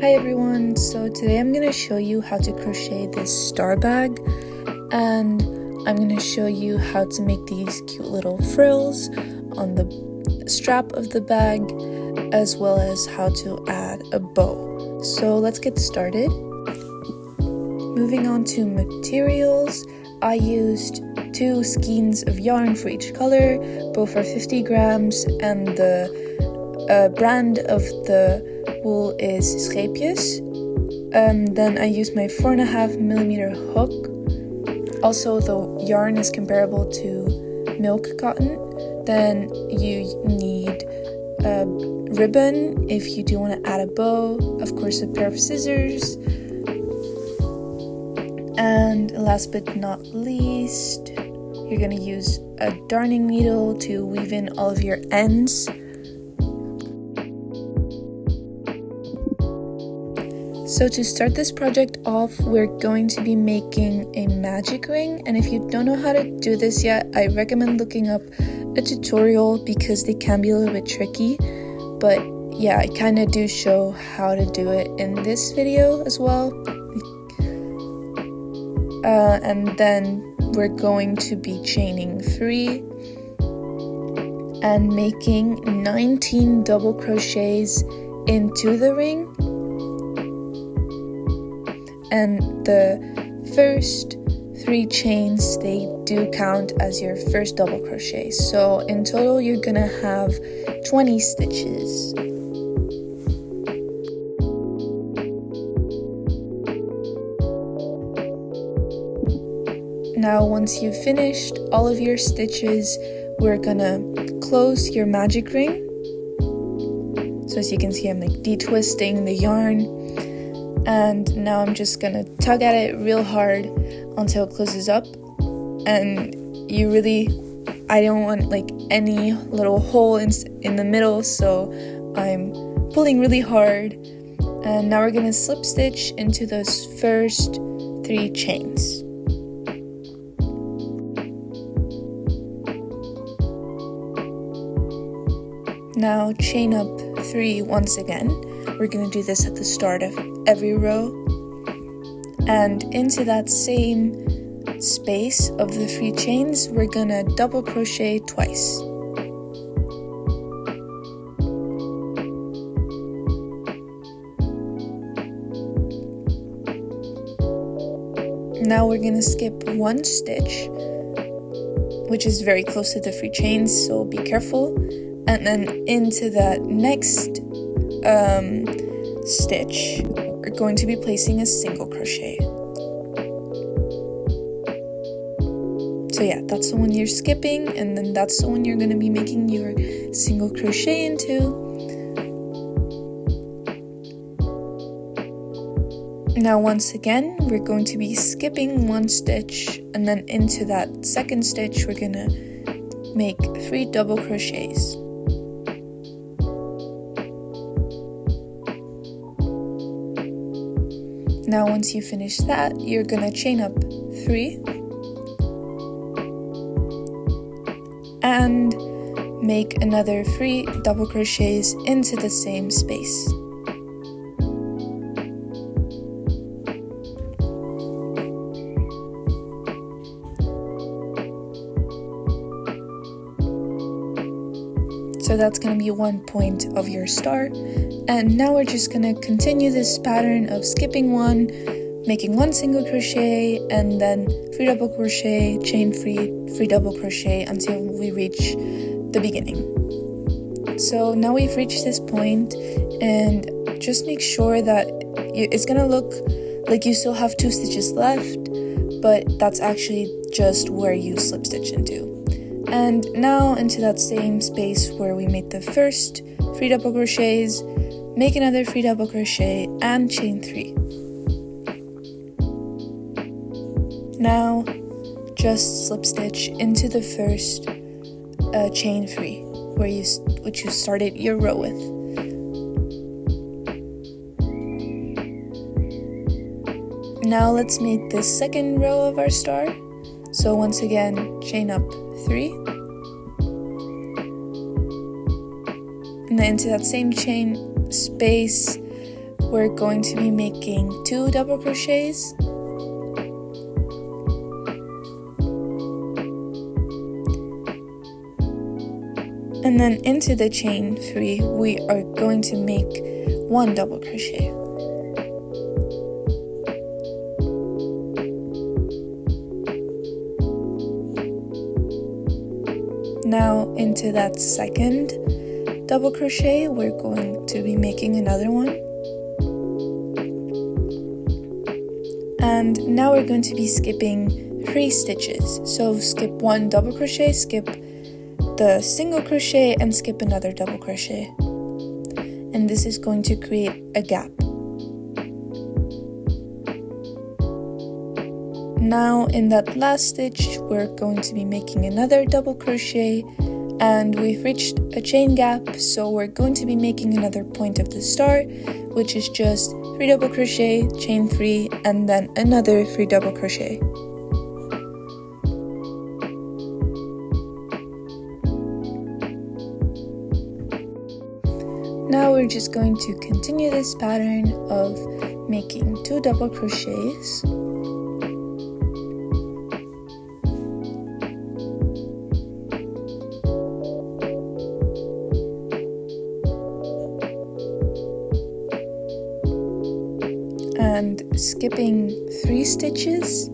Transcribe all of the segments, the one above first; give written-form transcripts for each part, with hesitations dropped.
Hi everyone, so today I'm going to show you how to crochet this star bag, and I'm going to show you how to make these cute little frills on the strap of the bag, as well as how to add a bow. So let's get started. Moving on to materials, I used 2 skeins of yarn for each color, both are 50 grams, and the brand of the wool is scheepjes. Then I used my 4.5mm hook. Also, the yarn is comparable to milk cotton. Then you need a ribbon if you do want to add a bow, of course a pair of scissors, and last but not least, you're going to use a darning needle to weave in all of your ends. So to start this project off, we're going to be making a magic ring, and if you don't know how to do this yet, I recommend looking up a tutorial because they can be a little bit tricky. But yeah, I kind of do show how to do it in this video as well. And then we're going to be chaining 3 and making 19 double crochets into the ring. And the first 3 chains, they do count as your first double crochet. So in total, you're gonna have 20 stitches. Now, once you've finished all of your stitches, we're gonna close your magic ring. So as you can see, I'm like detwisting the yarn. And now I'm just gonna tug at it real hard until it closes up. And I don't want like any little hole in the middle, so I'm pulling really hard. And now we're gonna slip stitch into those first 3 chains. Now chain up 3 once again. We're going to do this at the start of every row. And into that same space of the 3 chains, we're going to double crochet twice. Now we're going to skip 1 stitch, which is very close to the 3 chains, so be careful. And then into that next stitch, we're going to be placing a single crochet. So yeah, that's the one you're skipping, and then that's the one you're going to be making your single crochet into. Now once again, we're going to be skipping 1 stitch, and then into that second stitch, we're going to make 3 double crochets. Now once you finish that, you're gonna chain up 3 and make another 3 double crochets into the same space. So that's going to be 1 point of your star. And now we're just going to continue this pattern of skipping 1, making 1 single crochet, and then 3 double crochet, chain 3 double crochet until we reach the beginning. So now we've reached this point, and just make sure that it's going to look like you still have 2 stitches left, but that's actually just where you slip stitch into. And now into that same space where we made the first 3 double crochets, make another 3 double crochet and chain 3. Now just slip stitch into the first chain 3 which you started your row with. Now let's make the second row of our star. So once again, chain up 3, and then into that same chain space, we're going to be making 2 double crochets. And then into the chain 3, we are going to make 1 double crochet. Now into that second double crochet, we're going to be making another one. And now we're going to be skipping 3 stitches. So skip 1 double crochet, skip the single crochet, and skip another double crochet. And this is going to create a gap. Now in that last stitch, we're going to be making another double crochet, and we've reached a chain gap, so we're going to be making another point of the star, which is just 3 double crochet, chain 3, and then another 3 double crochet. Now we're just going to continue this pattern of making 2 double crochets. And skipping 3 stitches,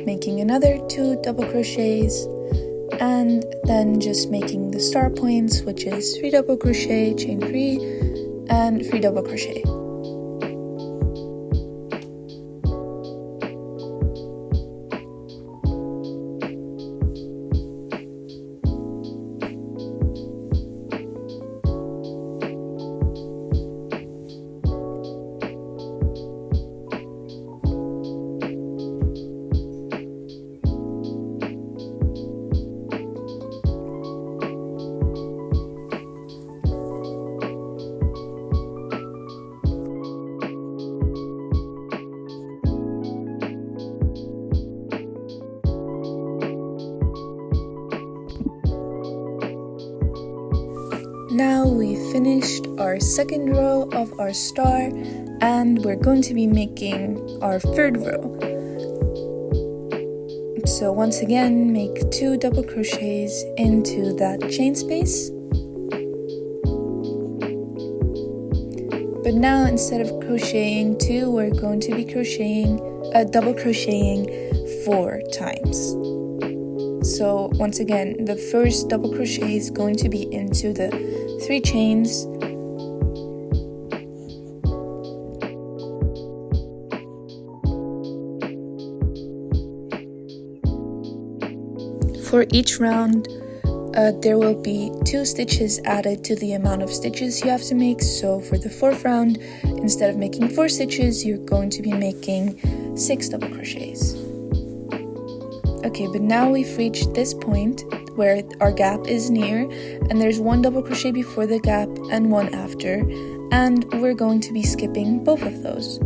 making another 2 double crochets, and then just making the star points, which is 3 double crochet, chain 3, and 3 double crochet. Now we've finished our second row of our star, and we're going to be making our third row. So once again, make 2 double crochets into that chain space. But now instead of crocheting 2, we're going to be double crocheting 4 times. So once again, the first double crochet is going to be into the 3 chains, for each round there will be 2 stitches added to the amount of stitches you have to make. So for the 4th round, instead of making 4 stitches, you're going to be making 6 double crochets. Okay, but now we've reached this point where our gap is near, and there's 1 double crochet before the gap and 1 after, and we're going to be skipping both of those.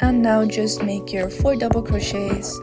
And now just make your 4 double crochets,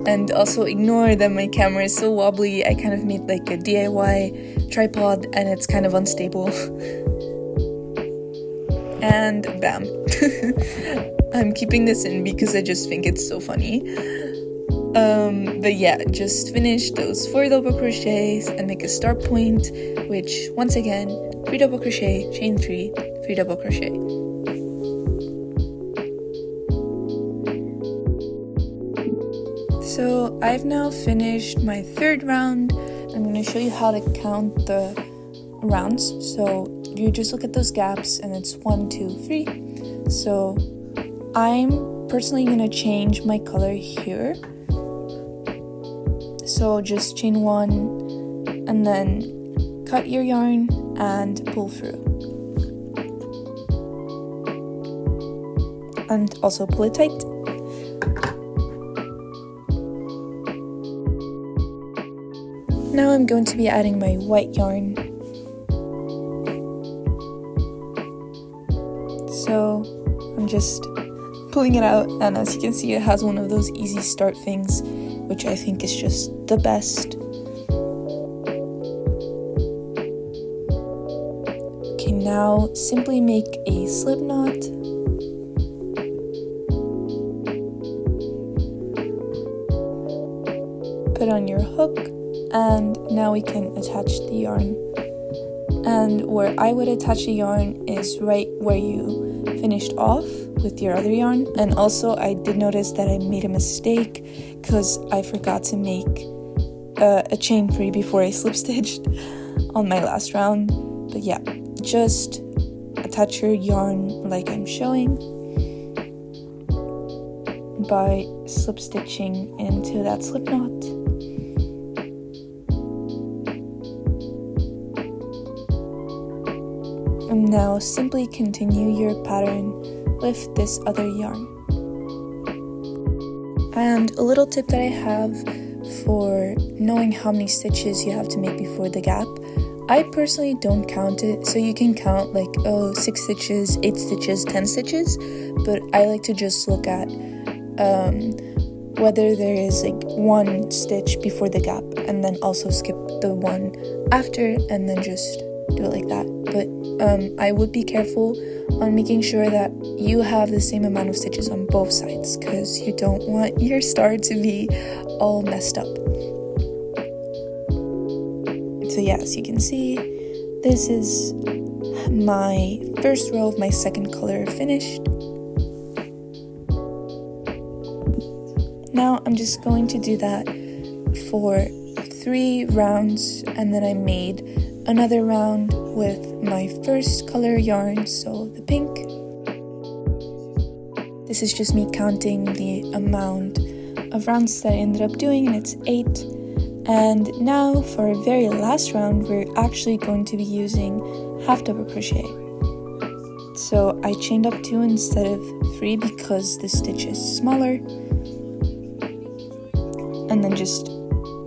and also ignore that my camera is so wobbly. I kind of made like a DIY tripod and it's kind of unstable. And bam. I'm keeping this in because I just think it's so funny. But yeah, just finish those 4 double crochets and make a start point, which once again, 3 double crochet, chain 3, 3 double crochet. So I've now finished my 3rd round. I'm going to show you how to count the rounds. So you just look at those gaps and it's 1, 2, 3. So I'm personally going to change my color here. So just chain 1 and then cut your yarn and pull through. And also pull it tight. Now I'm going to be adding my white yarn. So I'm just pulling it out, and as you can see, it has one of those easy start things, which I think is just the best. now simply make a slip knot. Put on your hook, and now we can attach the yarn. And where I would attach the yarn is right where you finished off with your other yarn. And also I did notice that I made a mistake because I forgot to make a chain free before I slip stitched on my last round. But yeah, just attach your yarn like I'm showing by slip stitching into that slip knot. And now simply continue your pattern with this other yarn. And a little tip that I have for knowing how many stitches you have to make before the gap, I personally don't count it, so you can count like 6 stitches, 8 stitches, 10 stitches, but I like to just look at whether there is like 1 stitch before the gap, and then also skip the one after, and then just do it like that. But I would be careful on making sure that you have the same amount of stitches on both sides, because you don't want your star to be all messed up. So yeah, as you can see, this is my first row of my second color finished. Now I'm just going to do that for 3 rounds, and then I made another round with my first color yarn, so the pink. This is just me counting the amount of rounds that I ended up doing, and it's 8. And now for our very last round, we're actually going to be using half double crochet. So I chained up 2 instead of 3 because the stitch is smaller. And then just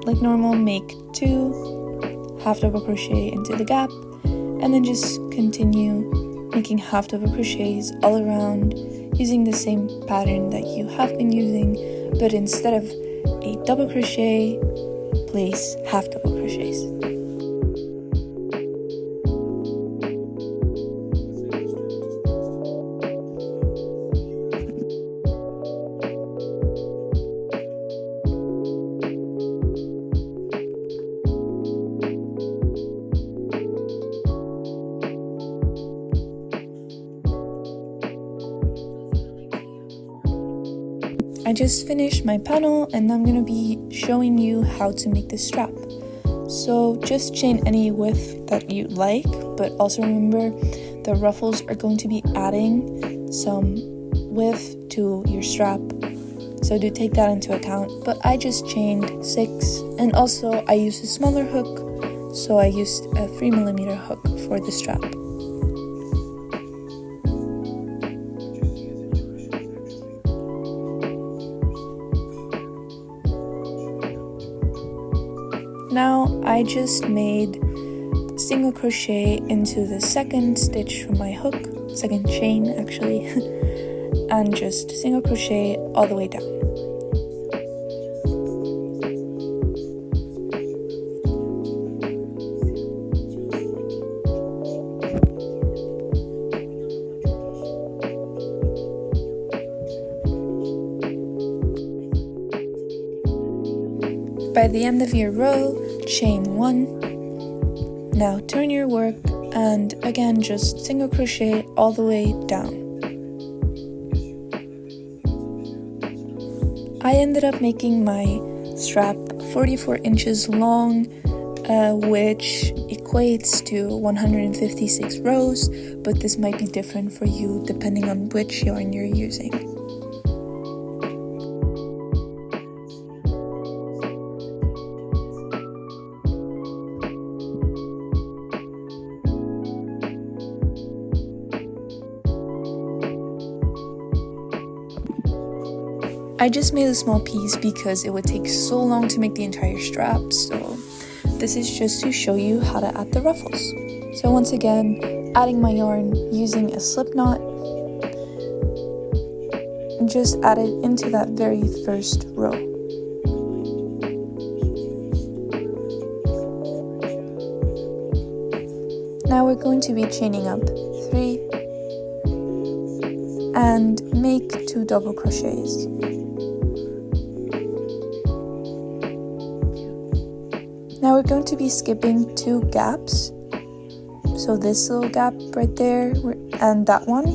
like normal, make 2 half double crochet into the gap, and then just continue making half double crochets all around using the same pattern that you have been using, but instead of a double crochet, place half double crochets. I just finished my panel, and I'm going to be showing you how to make this strap. So just chain any width that you like, but also remember the ruffles are going to be adding some width to your strap, so do take that into account. But I just chained 6, and also I used a smaller hook, so I used a 3mm hook for the strap. Now I just made single crochet into the second stitch from my hook, second chain actually, and just single crochet all the way down. By the end of your row, chain 1. Now turn your work, and again just single crochet all the way down. I ended up making my strap 44 inches long, which equates to 156 rows, but this might be different for you depending on which yarn you're using. I just made a small piece because it would take so long to make the entire strap, so this is just to show you how to add the ruffles. So once again, adding my yarn using a slip knot, and just add it into that very first row. Now we're going to be chaining up 3 and make 2 double crochets. Now we're going to be skipping 2 gaps. So this little gap right there and that one,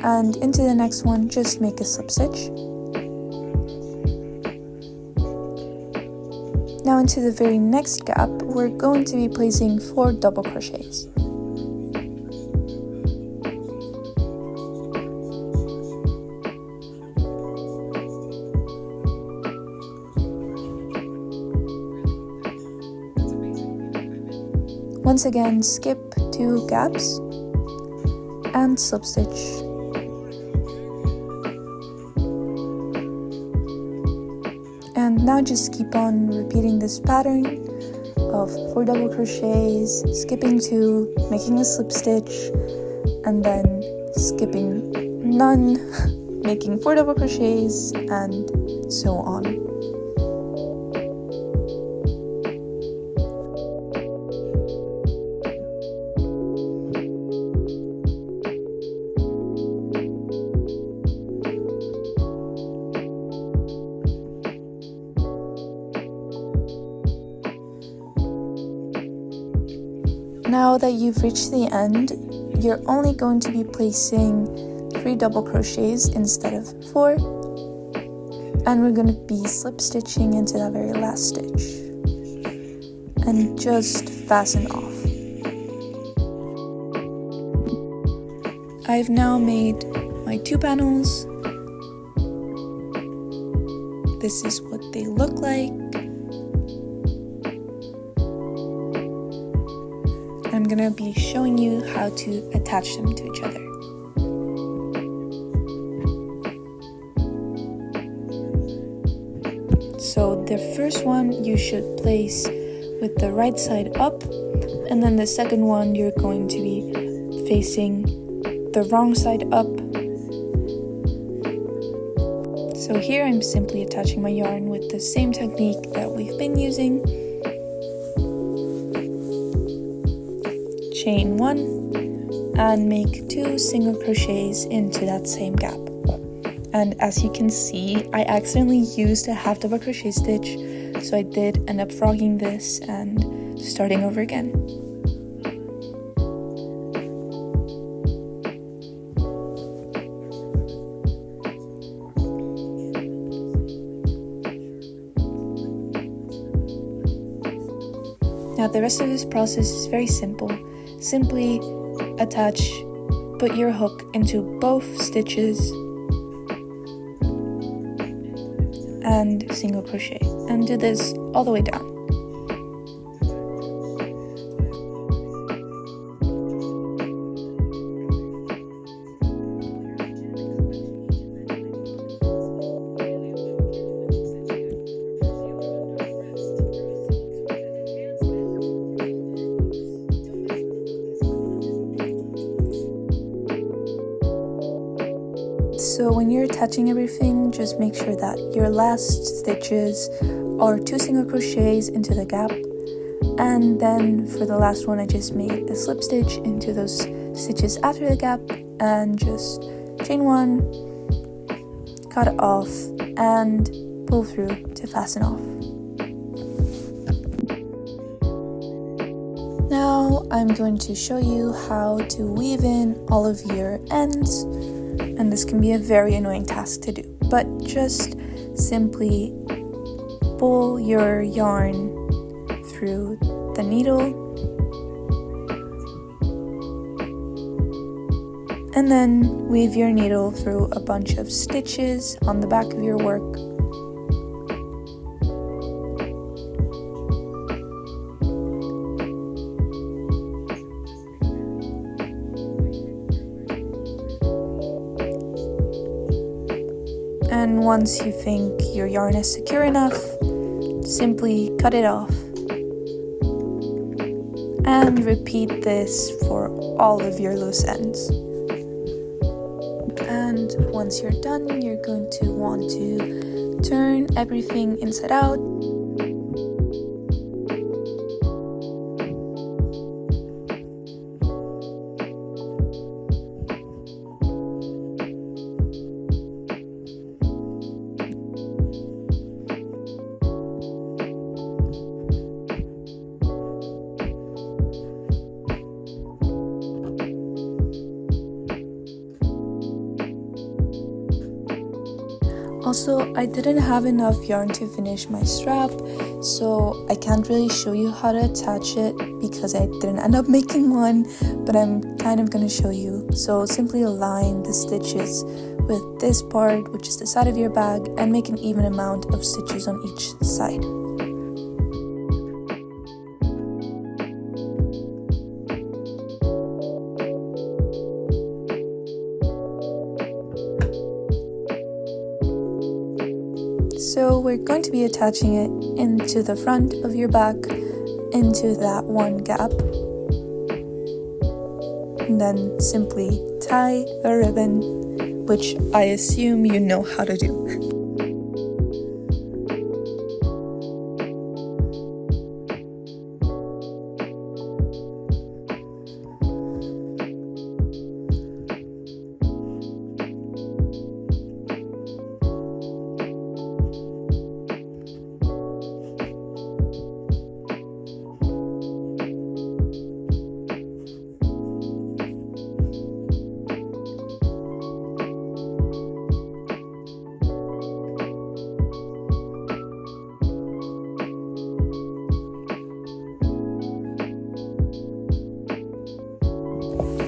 and into the next one just make a slip stitch. Now into the very next gap we're going to be placing 4 double crochets. Once again, skip 2 gaps and slip stitch. And now just keep on repeating this pattern of 4 double crochets, skipping 2, making a slip stitch, and then skipping none, making 4 double crochets, and so on. Now that you've reached the end, you're only going to be placing 3 double crochets instead of 4, and we're going to be slip stitching into that very last stitch and just fasten off. I've now made my 2 panels. This is what they look like. I'm gonna be showing you how to attach them to each other. So the first one you should place with the right side up, and then the second one you're going to be facing the wrong side up. So here I'm simply attaching my yarn with the same technique that we've been using. Chain 1 and make 2 single crochets into that same gap. And as you can see, I accidentally used a half double crochet stitch, so I did end up frogging this and starting over again. Now the rest of this process is very simple. Simply put your hook into both stitches and single crochet, and do this all the way down. So when you're attaching everything, just make sure that your last stitches are 2 single crochets into the gap, and then for the last one I just made a slip stitch into those stitches after the gap and just chain 1, cut it off, and pull through to fasten off. Now I'm going to show you how to weave in all of your ends. And this can be a very annoying task to do, but just simply pull your yarn through the needle and then weave your needle through a bunch of stitches on the back of your work. And once you think your yarn is secure enough, simply cut it off. And repeat this for all of your loose ends. And once you're done, you're going to want to turn everything inside out. Also, I didn't have enough yarn to finish my strap, so I can't really show you how to attach it because I didn't end up making one, but I'm kind of gonna show you. So simply align the stitches with this part, which is the side of your bag, and make an even amount of stitches on each side. So we're going to be attaching it into the front of your bag, into that one gap, and then simply tie a ribbon, which I assume you know how to do.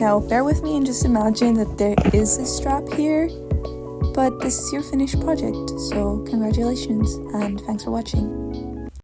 Now bear with me and just imagine that there is a strap here, but this is your finished project, so congratulations and thanks for watching.